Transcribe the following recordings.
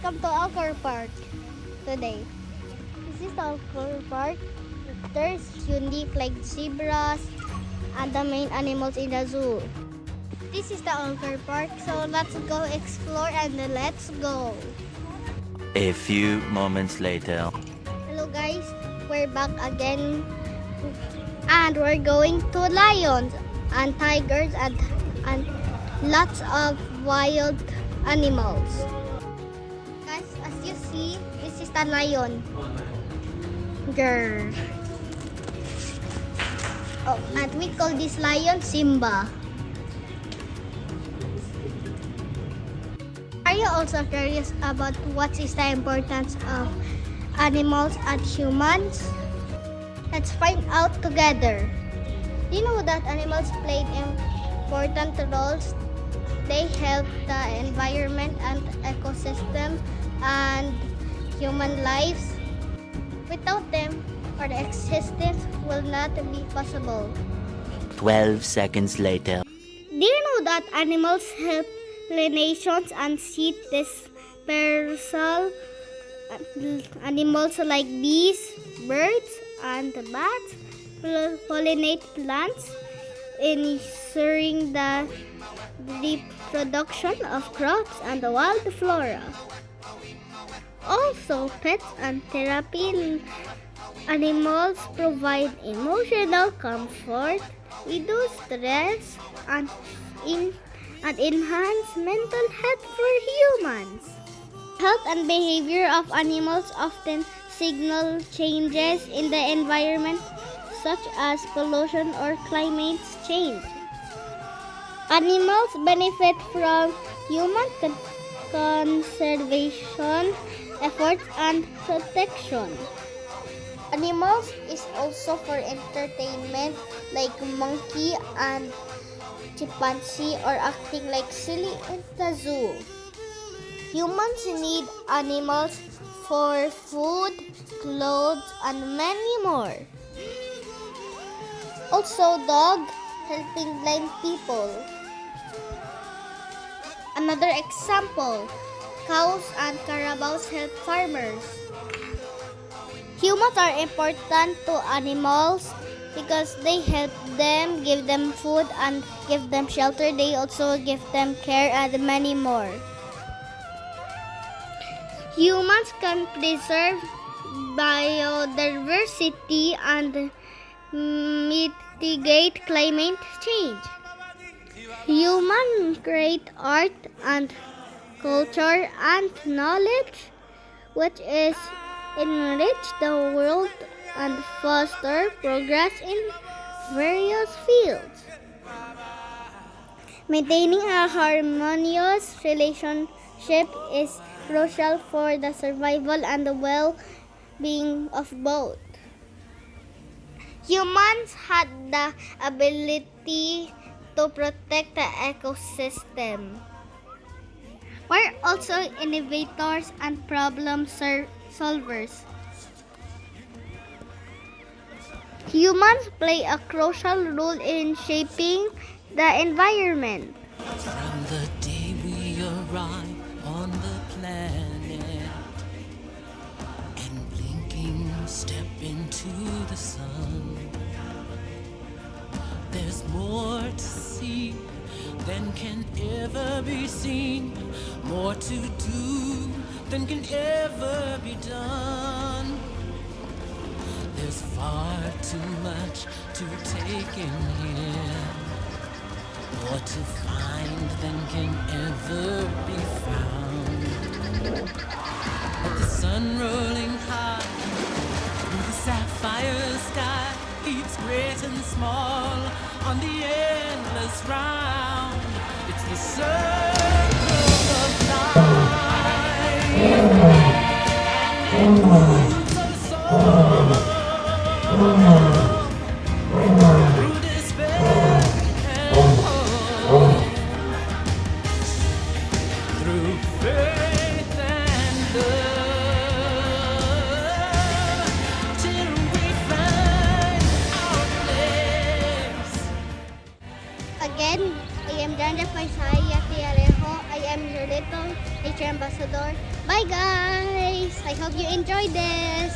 Welcome to our park today. This is our park. There's unique like zebras and the main animals in the zoo. This is the Algar Park, so let's go explore and let's go. A few moments later. Hello guys, we're back again and we're going to lions and tigers and lots of wild animals. Guys, as you see, this is the lion. Grr. Oh, and we call this lion Simba. Are you also curious about what is the importance of animals and humans? Let's find out together. Do you know that animals play important roles? They help the environment and ecosystem and human lives. Without them, our existence will not be possible. 12 seconds later. Do you know that animals help pollinations and seed dispersal? Animals like bees, birds, and bats pollinate plants, ensuring the reproduction of crops and the wild flora. Also, pets and therapy animals provide emotional comfort, reduce stress, and enhance mental health for humans. Health and behavior of animals often signal changes in the environment, such as pollution or climate change. Animals benefit from human conservation efforts and protection. Animals is also for entertainment, like monkey and chimpanzee are acting like silly in the zoo. Humans need animals for food, clothes, and many more. Also, dog helping blind people. Another example, cows and carabaos help farmers. Humans are important to animals because they help them, give them food, and give them shelter. They also give them care and many more. Humans can preserve biodiversity and mitigate climate change. Humans create art and culture and knowledge, which is enrich the world and foster progress in various fields. Maintaining a harmonious relationship is crucial for the survival and the well-being of both. Humans had the ability to protect the ecosystem. We're also innovators and problem solvers. Humans play a crucial role in shaping the environment. From the day we arrive on the planet and blinking step into the sun, there's more to see than can ever be seen, more to do than can ever be done. There's far too much to take in here, more to find than can ever be found. But the sun rolling high through the sapphire sky leaves great and small on the endless round. It's the circle of life, and it moves us all through despair and hope, through faith and love, till we find our place. Again, I am Janja Paisaya Tiarejo. I am your little nature ambassador. Bye guys! I hope you enjoyed this.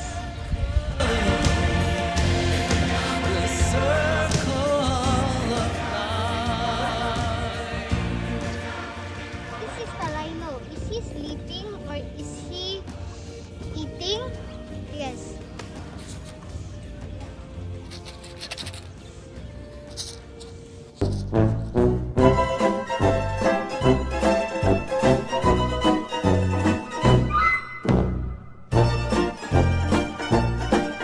The circle of life. This is Talino. Is he sleeping or is he eating? Yes.